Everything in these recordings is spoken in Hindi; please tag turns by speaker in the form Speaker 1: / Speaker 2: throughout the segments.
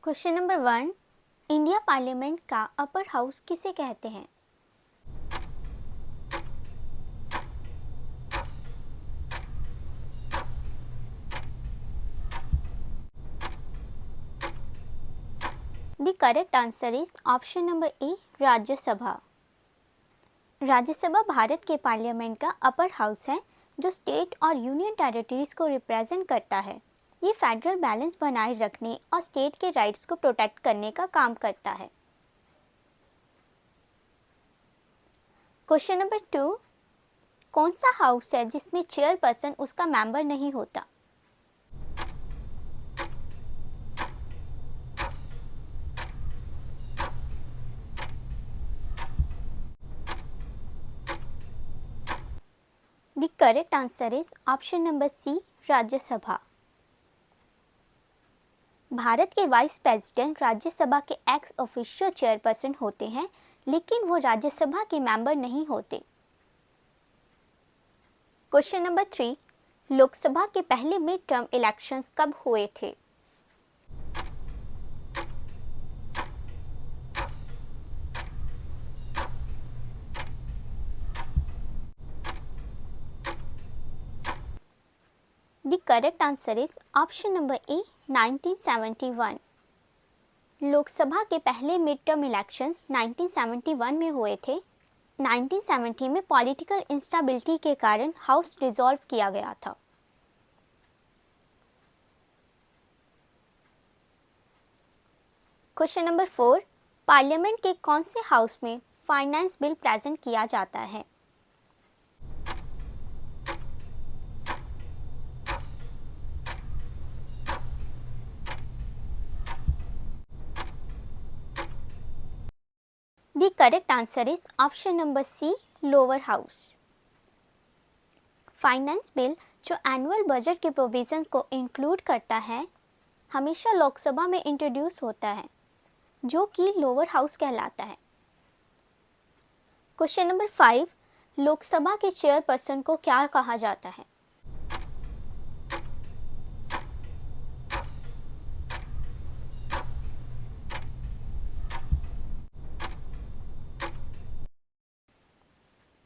Speaker 1: क्वेश्चन नंबर 1, इंडिया पार्लियामेंट का अपर हाउस किसे कहते हैं? The correct answer is option number ए, राज्यसभा। राज्यसभा भारत के पार्लियामेंट का अपर हाउस है जो स्टेट और यूनियन टेरिटरीज को रिप्रेजेंट करता है। ये फेडरल बैलेंस बनाए रखने और स्टेट के राइट्स को प्रोटेक्ट करने का काम करता है। क्वेश्चन नंबर 2, कौन सा हाउस है जिसमें चेयरपर्सन उसका मेंबर नहीं होता? The correct answer is option number C, Rajya Sabha. Bharat के वाइस प्रेसिडेंट राज्यसभा के एक्स ऑफिशियो चेयरपर्सन होते हैं, लेकिन वो राज्यसभा के मेंबर नहीं होते। क्वेश्चन नंबर 3, लोकसभा के पहले मिड टर्म इलेक्शंस कब हुए थे? The correct answer is option number ए, 1971। लोकसभा के पहले मिड टर्म इलेक्शंस 1971 में हुए थे। 1970 में पॉलिटिकल इंस्टेबिलिटी के कारण हाउस डिसॉल्व किया गया था। क्वेश्चन नंबर 4, पार्लियामेंट के कौन से हाउस में फाइनेंस बिल प्रेजेंट किया जाता है? The correct answer is option number C, lower house. Finance bill जो एनुअल बजट के प्रोविजंस को इंक्लूड करता है हमेशा लोकसभा में इंट्रोड्यूस होता है, जो कि लोअर हाउस कहलाता है। क्वेश्चन नंबर 5, लोकसभा के चेयरपर्सन को क्या कहा जाता है?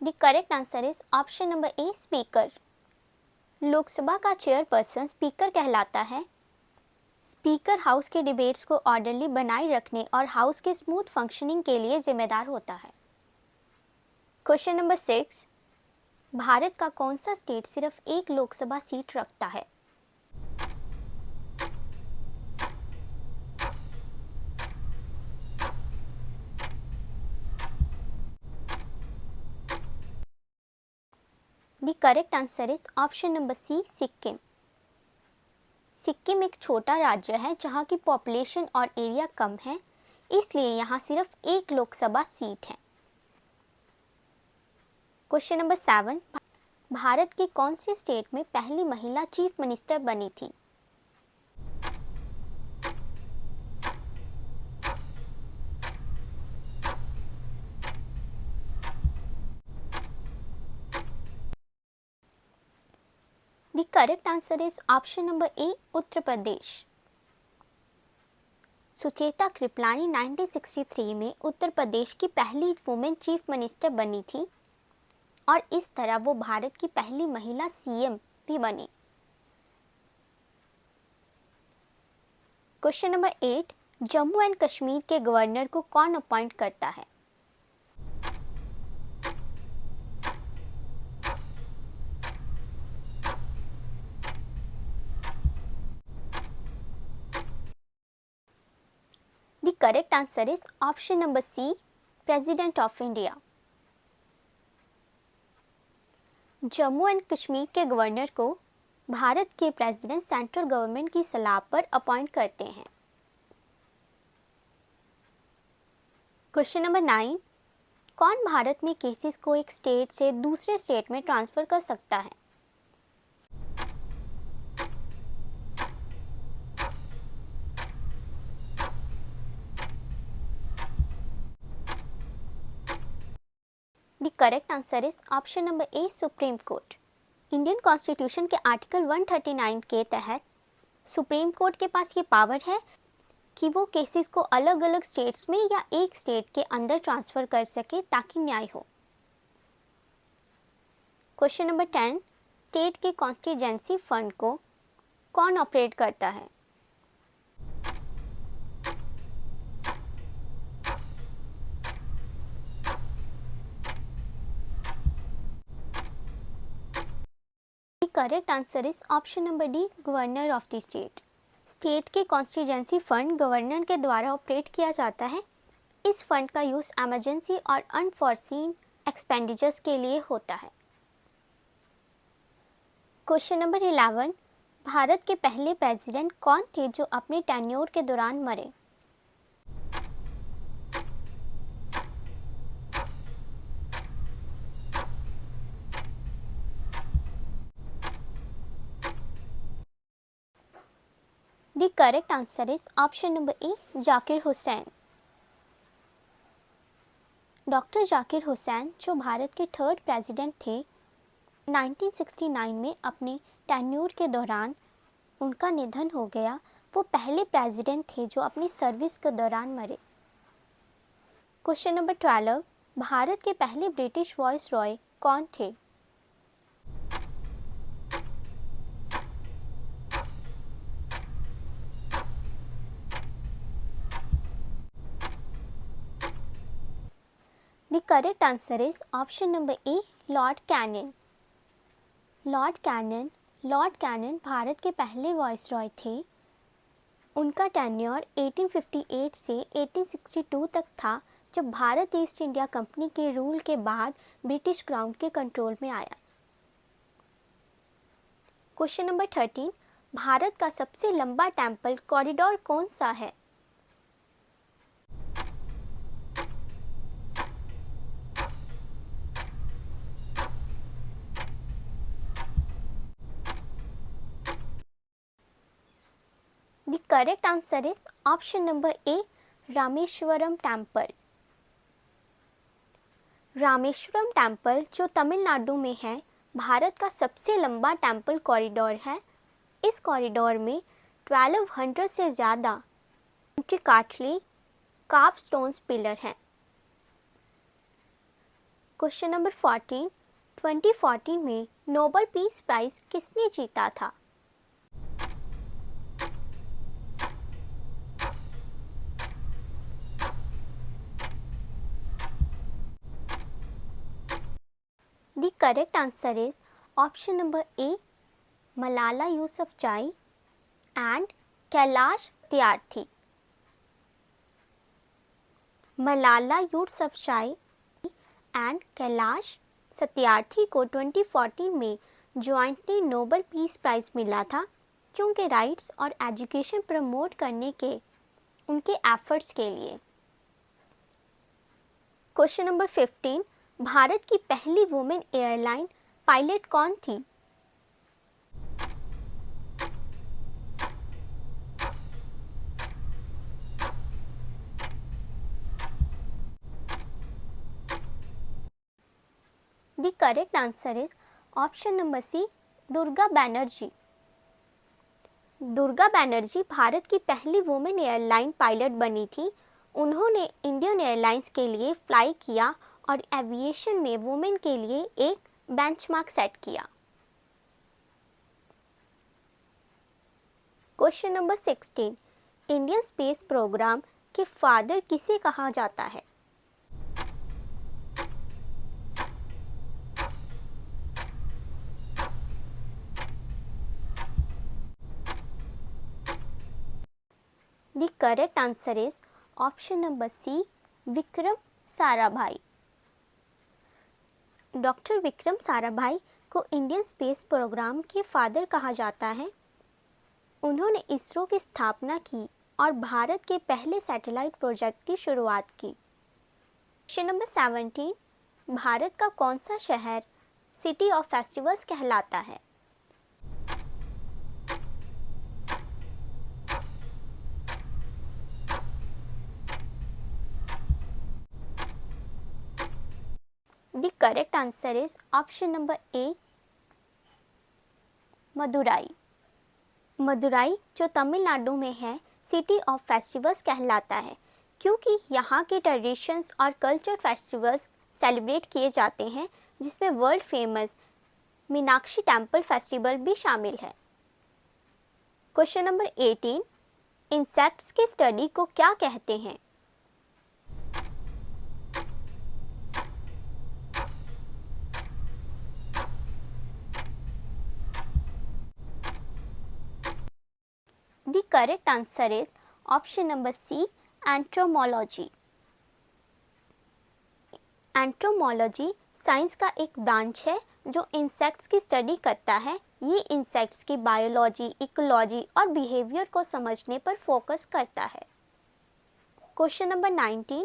Speaker 1: The correct answer is option number A, speaker. Lok Sabha का चेयरपर्सन स्पीकर कहलाता है। स्पीकर हाउस के डिबेट्स को ऑर्डरली बनाए रखने और हाउस के स्मूथ फंक्शनिंग के लिए जिम्मेदार होता है। क्वेश्चन नंबर 6, भारत का कौन सा स्टेट सिर्फ एक लोकसभा सीट रखता है? The correct answer is option number C, Sikkim. Sikkim एक छोटा राज्य है जहाँ की पॉपुलेशन और एरिया कम है, इसलिए यहाँ सिर्फ एक लोकसभा सीट है। क्वेश्चन नंबर 7, भारत के कौन से स्टेट में पहली महिला चीफ मिनिस्टर बनी थी? The correct answer is option number A, Uttar Pradesh. Sucheta Kripalani 1963 में उत्तर प्रदेश की पहली वुमेन चीफ मिनिस्टर बनी थी और इस तरह वो भारत की पहली महिला सीएम भी बनी। Question number 8, Jammu and Kashmir के गवर्नर को कौन अपॉइंट करता है? The correct answer is option number C, president of India. Jammu and Kashmir के गवर्नर को भारत के प्रेसिडेंट सेंट्रल गवर्नमेंट की सलाह पर अपॉइंट करते हैं। क्वेश्चन नंबर 9, कौन भारत में केसेस को एक स्टेट से दूसरे स्टेट में ट्रांसफर कर सकता है? The correct answer is option number A, supreme court. Indian constitution के आर्टिकल 139 के तहत सुप्रीम कोर्ट के पास ये पावर है कि वो केसेस को अलग अलग स्टेट्स में या एक स्टेट के अंदर ट्रांसफ़र कर सके ताकि न्याय हो। क्वेश्चन नंबर 10, स्टेट के कॉन्स्टिट्यूएंसी फंड को कौन ऑपरेट करता है? The correct answer is option number D, governor of the state. State के कॉन्स्टिट्यूएंसी फंड गवर्नर के द्वारा ऑपरेट किया जाता है। इस फंड का यूज़ इमरजेंसी और अनफॉर्सीन एक्सपेंडिचर्स के लिए होता है। क्वेश्चन नंबर 11, भारत के पहले प्रेसिडेंट कौन थे जो अपने टेन्योर के दौरान मरे? The correct answer is option number A, Zakir Hussain. Doctor Zakir Hussain जो भारत के थर्ड प्रेसिडेंट थे, 1969 में अपने टेन्योर के दौरान उनका निधन हो गया। वो पहले प्रेसिडेंट थे जो अपनी सर्विस के दौरान मरे। क्वेश्चन नंबर 12, भारत के पहले ब्रिटिश वॉइस रॉय कौन थे? The correct answer is option number A, Lord Canning. Lord Canning Bharat के पहले वॉइस रॉय थे। उनका टेन्योर 1858 से 1862 तक था, जब भारत ईस्ट इंडिया कंपनी के रूल के बाद ब्रिटिश क्राउन के कंट्रोल में आया। क्वेश्चन नंबर 13, भारत का सबसे लंबा टेम्पल कॉरिडोर कौन सा है? The correct answer is option number A, Rameswaram temple. Rameswaram temple जो तमिलनाडु में है, भारत का सबसे लंबा टेम्पल कॉरिडोर है। इस कॉरिडोर में 1200 से ज़्यादा इंट्रिकेटली कार्व स्टोन्स पिलर हैं। क्वेश्चन नंबर 14, 2014 में नोबेल पीस प्राइज किसने जीता था? The correct answer is option number A, Malala Yousafzai and Kailash Satyarthi. Malala Yousafzai and Kailash Satyarthi को 2014 में जॉइंटली नोबेल पीस प्राइज़ मिला था, जो उनके राइट्स और एजुकेशन प्रमोट करने के उनके एफर्ट्स के लिए। क्वेश्चन नंबर 15, भारत की पहली वुमेन एयरलाइन पायलट कौन थी? The correct answer is option number C, Durga Banerjee. Durga Banerjee Bharat की पहली वुमेन एयरलाइन पायलट बनी थी। उन्होंने इंडियन एयरलाइंस के लिए फ्लाई किया और एविएशन में वुमेन के लिए एक बेंचमार्क सेट किया। Question number 16, Indian space programme के फादर किसे कहा जाता है? The correct answer is option number C, Vikram Sarabhai. Doctor Vikram Sarabhai को इंडियन स्पेस प्रोग्राम के फादर कहा जाता है। उन्होंने इसरो की स्थापना की और भारत के पहले सैटेलाइट प्रोजेक्ट की शुरुआत की। क्वेश्चन नंबर 17, भारत का कौन सा शहर सिटी ऑफ फेस्टिवल्स कहलाता है? The correct answer is option number ए, मदुराई। मदुराई जो तमिलनाडु में है, सिटी ऑफ फेस्टिवल्स कहलाता है, क्योंकि यहाँ के ट्रेडिशंस और कल्चर फेस्टिवल्स सेलिब्रेट किए जाते हैं, जिसमें world famous Meenakshi temple festival भी शामिल है। क्वेश्चन नंबर 18, इंसेक्ट्स की स्टडी को क्या कहते हैं? The correct answer is option number C, entomology. Entomology science का एक ब्रांच है जो इंसेक्ट्स की स्टडी करता है। ये इंसेक्ट्स की बायोलॉजी, इकोलॉजी और बिहेवियर को समझने पर फोकस करता है। क्वेश्चन नंबर 19,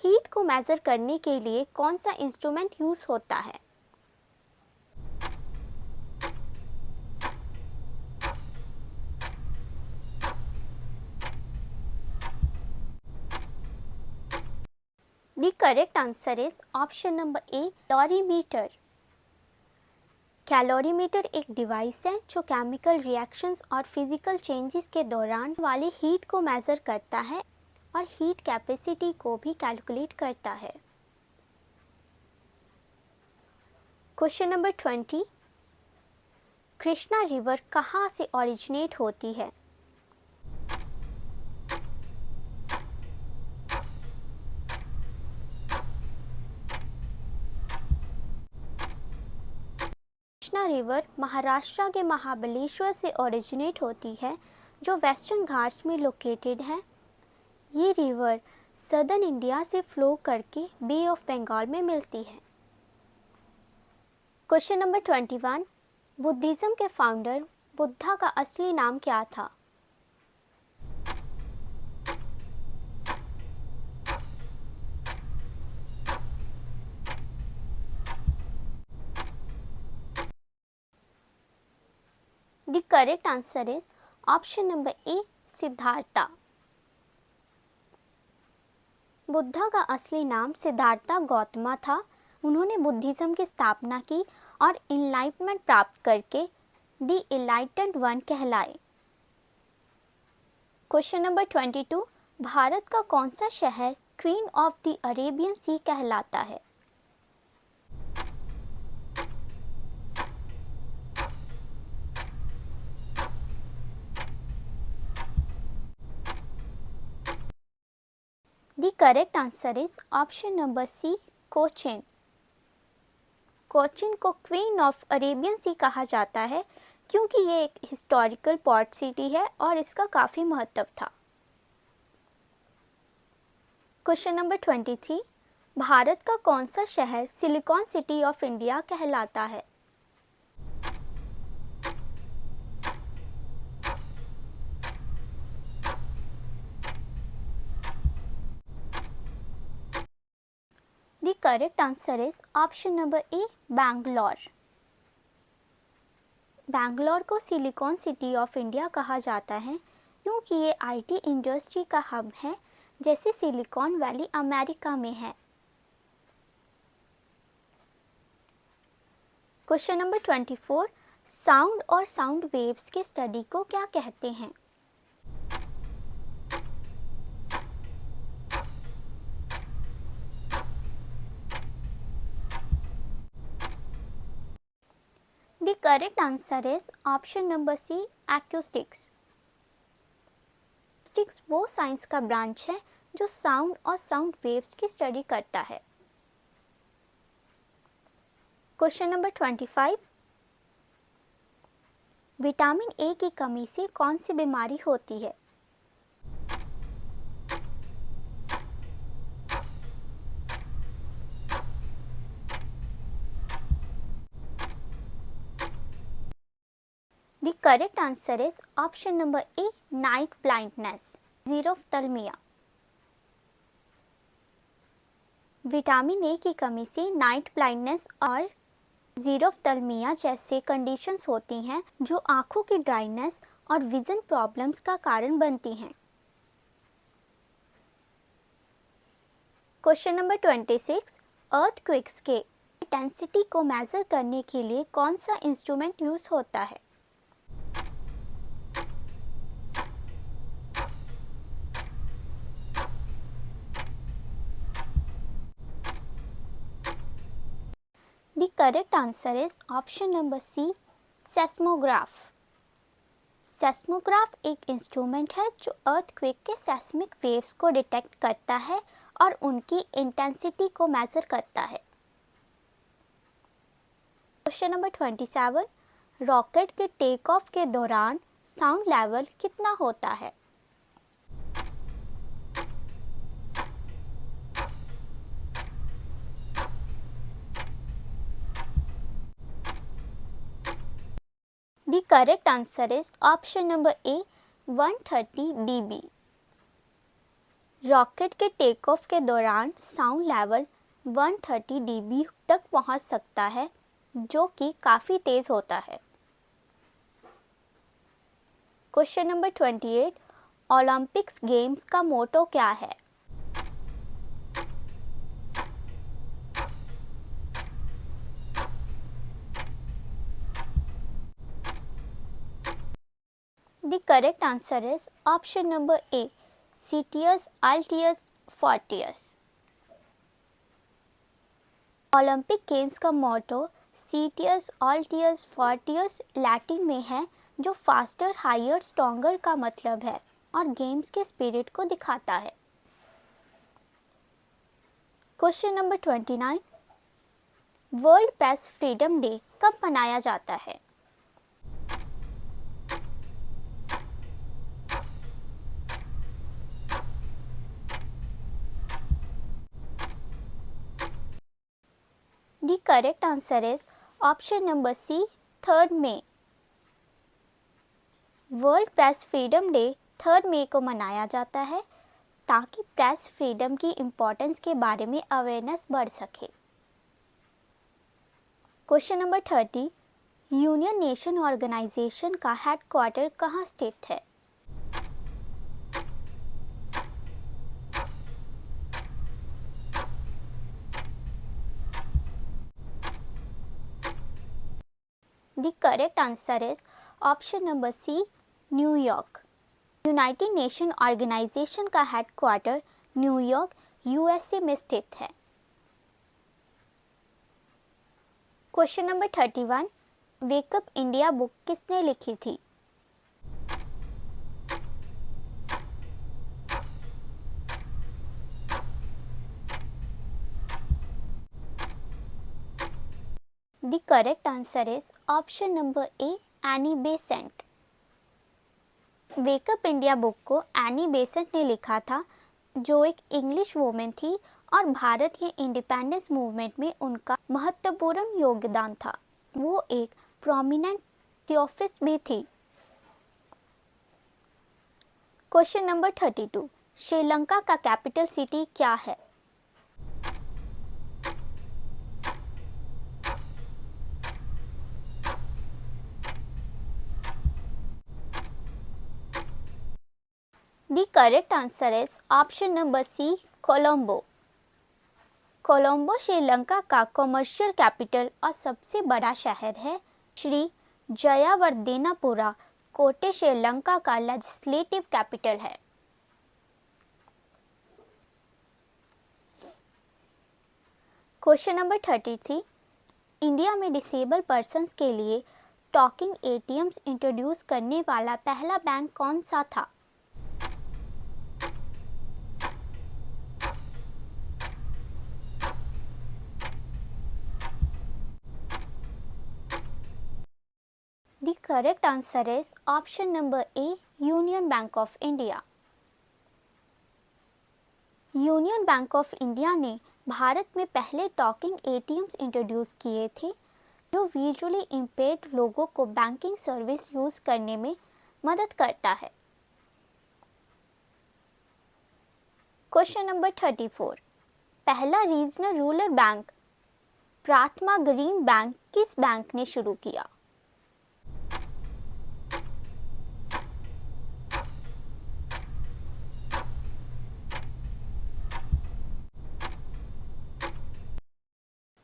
Speaker 1: हीट को मेजर करने के लिए कौन सा इंस्ट्रूमेंट यूज होता है? The correct answer is option number A, calorimeter. Calorimeter एक डिवाइस है जो केमिकल रिएक्शंस और फिजिकल चेंजेस के दौरान वाली हीट को मेजर करता है और हीट कैपेसिटी को भी कैलकुलेट करता है। क्वेश्चन नंबर 20, कृष्णा रिवर कहाँ से ओरिजिनेट होती है? कृष्णा रिवर महाराष्ट्र के महाबलेश्वर से ओरिजिनेट होती है, जो वेस्टर्न घाट्स में लोकेटेड है। ये रिवर सदर्न इंडिया से फ्लो करके बे ऑफ बंगाल में मिलती है। क्वेश्चन नंबर 21, बुद्धिज्म के फाउंडर बुद्धा का असली नाम क्या था? The correct answer is option number A, Siddhartha. Buddha का असली नाम सिद्धार्था गौतमा था। उन्होंने बुद्धिज्म की स्थापना की और इनलाइटमेंट प्राप्त करके द इनलाइटेंड वन कहलाए। क्वेश्चन नंबर 22, भारत का कौन सा शहर क्वीन ऑफ द अरेबियन सी कहलाता है? The correct answer is option number C, Cochin. Cochin को क्वीन ऑफ अरेबियन सी कहा जाता है क्योंकि ये एक हिस्टोरिकल पोर्ट सिटी है और इसका काफ़ी महत्व था। क्वेश्चन नंबर 23, भारत का कौन सा शहर सिलिकॉन सिटी ऑफ इंडिया कहलाता है? The correct answer is option number A, Bangalore. Bangalore को सिलिकॉन सिटी ऑफ इंडिया कहा जाता है क्योंकि ये आईटी इंडस्ट्री का हब है, जैसे सिलिकॉन वैली अमेरिका में है। क्वेश्चन नंबर 24, साउंड और साउंड वेव्स के स्टडी को क्या कहते हैं? The correct answer is option number C, acoustics। एक्यूस्टिक्स वो साइंस का ब्रांच है जो साउंड और साउंड वेव्स की स्टडी करता है। क्वेश्चन नंबर 25, विटामिन ए की कमी से कौन सी बीमारी होती है? The correct answer is option number A, night blindness, xerophthalmia। Vitamin A की कमी से नाइट ब्लाइंडनेस और xerophthalmia जैसे कंडीशंस होती हैं जो आंखों की ड्राइनेस और विजन प्रॉब्लम्स का कारण बनती हैं। क्वेश्चन नंबर 26, अर्थक्वेक्स के इंटेंसिटी को मेजर करने के लिए कौन सा इंस्ट्रूमेंट यूज होता है? Correct answer is option number C, seismograph. Seismograph एक इंस्ट्रूमेंट है जो अर्थक्वेक के सेस्मिक वेव्स को डिटेक्ट करता है और उनकी इंटेंसिटी को मेजर करता है। क्वेश्चन नंबर 27, रॉकेट के टेक ऑफ के दौरान साउंड लेवल कितना होता है? The correct answer is option number A, 130 dB। Rocket के टेक ऑफ के दौरान साउंड लेवल 130 dB तक पहुंच सकता है, जो कि काफ़ी तेज़ होता है। क्वेश्चन नंबर 28, ओलंपिक्स गेम्स का मोटो क्या है? The correct answer is option number A, Citius Altius Fortius। Olympic games का मोटो Citius Altius Fortius लैटिन में है, जो फास्टर, हायर, स्ट्रॉन्गर का मतलब है और गेम्स के स्पिरिट को दिखाता है। Question number 29, world press freedom day कब मनाया जाता है? The correct answer is option number C, 3rd May। World press freedom day 3rd मई को मनाया जाता है ताकि प्रेस फ्रीडम की इम्पोर्टेंस के बारे में अवेयरनेस बढ़ सके। Question number 30, union nation organisation का हेडक्वार्टर कहाँ स्थित है? The correct answer is option number C, New York. United Nation organisation का हेडक्वार्टर न्यूयॉर्क, यूएसए में स्थित है। Question number 31, wake up India book किसने लिखी थी? The correct answer is option number A, Annie Besant. Wake up India book को एनी बेसेंट ने लिखा था, जो एक इंग्लिश वुमेन थी और भारत के इंडिपेंडेंस मूवमेंट में उनका महत्वपूर्ण योगदान था। वो एक प्रोमिनेंट थियोसॉफिस्ट भी थी। क्वेश्चन नंबर 32, श्रीलंका का कैपिटल सिटी क्या है? The correct answer is option number C, Colombo. Colombo Sri Lanka का कमर्शियल कैपिटल और सबसे बड़ा शहर है। श्री जयावर्देनापुरा कोटे श्रीलंका का लेजिस्लेटिव कैपिटल है। क्वेश्चन नंबर 33, इंडिया में डिसेबल पर्सन्स के लिए टॉकिंग एटीएम्स इंट्रोड्यूस करने वाला पहला बैंक कौन सा था? The correct answer is option number A, union bank of India. Union bank of India ने भारत में पहले टॉकिंग एटीएम्स इंट्रोड्यूस किए थे, जो विजुअली इम्पेयर्ड लोगों को बैंकिंग सर्विस यूज करने में मदद करता है। क्वेश्चन नंबर 34, पहला regional rural bank Prathama green bank किस बैंक ने शुरू किया?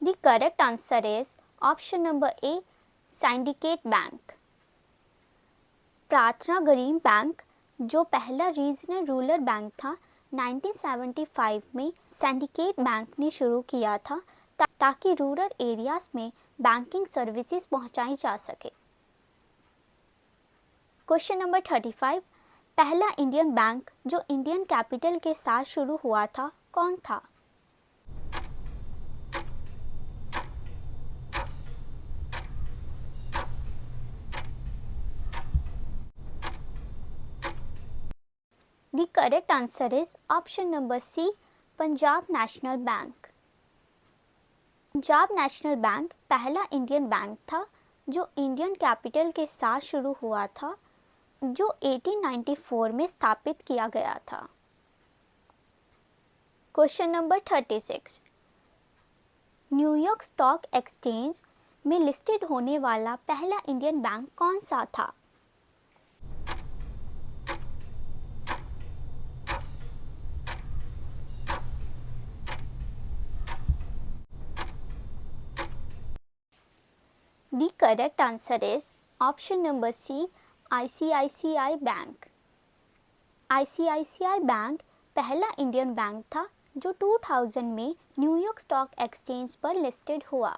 Speaker 1: The correct answer is option number A, syndicate bank. प्रार्थना गरीब बैंक, जो पहला रीजनल रूरल बैंक था, 1975 में सिंडिकेट बैंक ने शुरू किया था ताकि रूरल एरियाज में बैंकिंग सर्विसेज पहुंचाई जा सके। क्वेश्चन नंबर 35, पहला इंडियन बैंक जो इंडियन कैपिटल के साथ शुरू हुआ था कौन था? The correct answer is option number C, Punjab national bank. Punjab national bank पहला इंडियन बैंक था जो इंडियन कैपिटल के साथ शुरू हुआ था, जो 1894 में स्थापित किया गया था। Question number 36, New York stock exchange में लिस्टेड होने वाला पहला इंडियन बैंक कौन सा था? The correct answer is option number C, ICICI bank. ICICI bank पहला इंडियन बैंक था जो 2000 में न्यूयॉर्क स्टॉक एक्सचेंज पर लिस्टेड हुआ।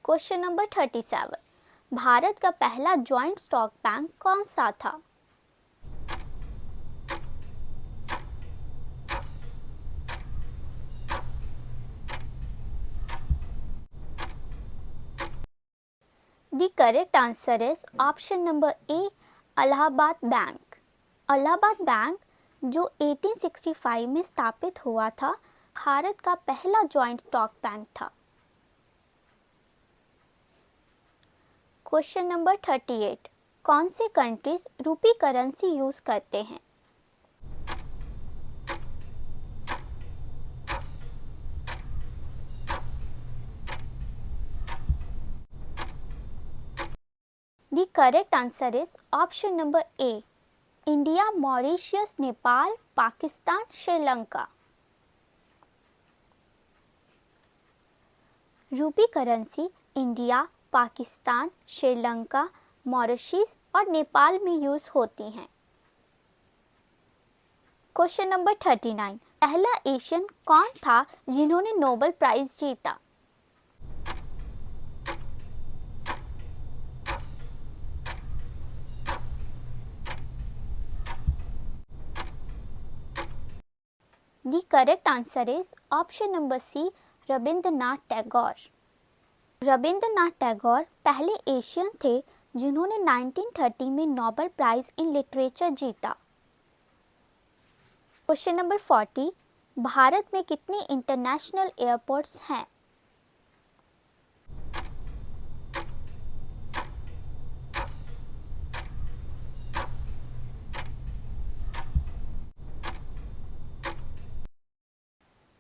Speaker 1: क्वेश्चन नंबर 37, भारत का पहला जॉइंट स्टॉक बैंक कौन सा था? The correct answer is option number A, Allahabad bank. Allahabad bank जो 1865 में स्थापित हुआ था, भारत का पहला जॉइंट स्टॉक बैंक था। क्वेश्चन नंबर 38, कौन से कंट्रीज रूपी करेंसी यूज करते हैं? The correct answer is option number A, India, Mauritius, Nepal, Pakistan, Sri Lanka. Rupee currency India, Pakistan, Sri Lanka, Mauritius और नेपाल में यूज होती हैं। क्वेश्चन नंबर 39, पहला एशियन कौन था जिन्होंने नोबेल प्राइज जीता? The correct answer is option number C, Rabindranath Tagore. Rabindranath Tagore पहले एशियन थे जिन्होंने 1930 में नोबेल प्राइज इन लिटरेचर जीता। क्वेश्चन नंबर 40, भारत में कितने इंटरनेशनल एयरपोर्ट्स हैं?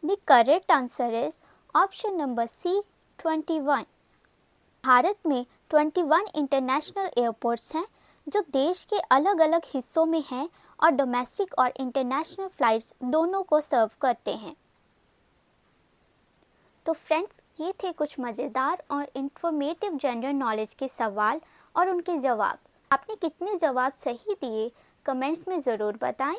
Speaker 1: The correct answer is option number C, 21। Bharat में 21 इंटरनेशनल एयरपोर्ट्स हैं जो देश के अलग अलग हिस्सों में हैं और डोमेस्टिक और इंटरनेशनल फ्लाइट्स दोनों को सर्व करते हैं। तो फ्रेंड्स, ये थे कुछ मज़ेदार और इंफॉर्मेटिव जनरल नॉलेज के सवाल और उनके जवाब। आपने कितने जवाब सही दिए कमेंट्स में ज़रूर बताएं।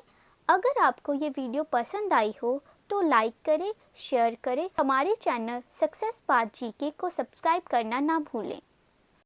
Speaker 1: अगर आपको ये वीडियो पसंद आई हो तो लाइक करें, शेयर करें। हमारे चैनल सक्सेस पाथ जीके को सब्सक्राइब करना ना भूलें।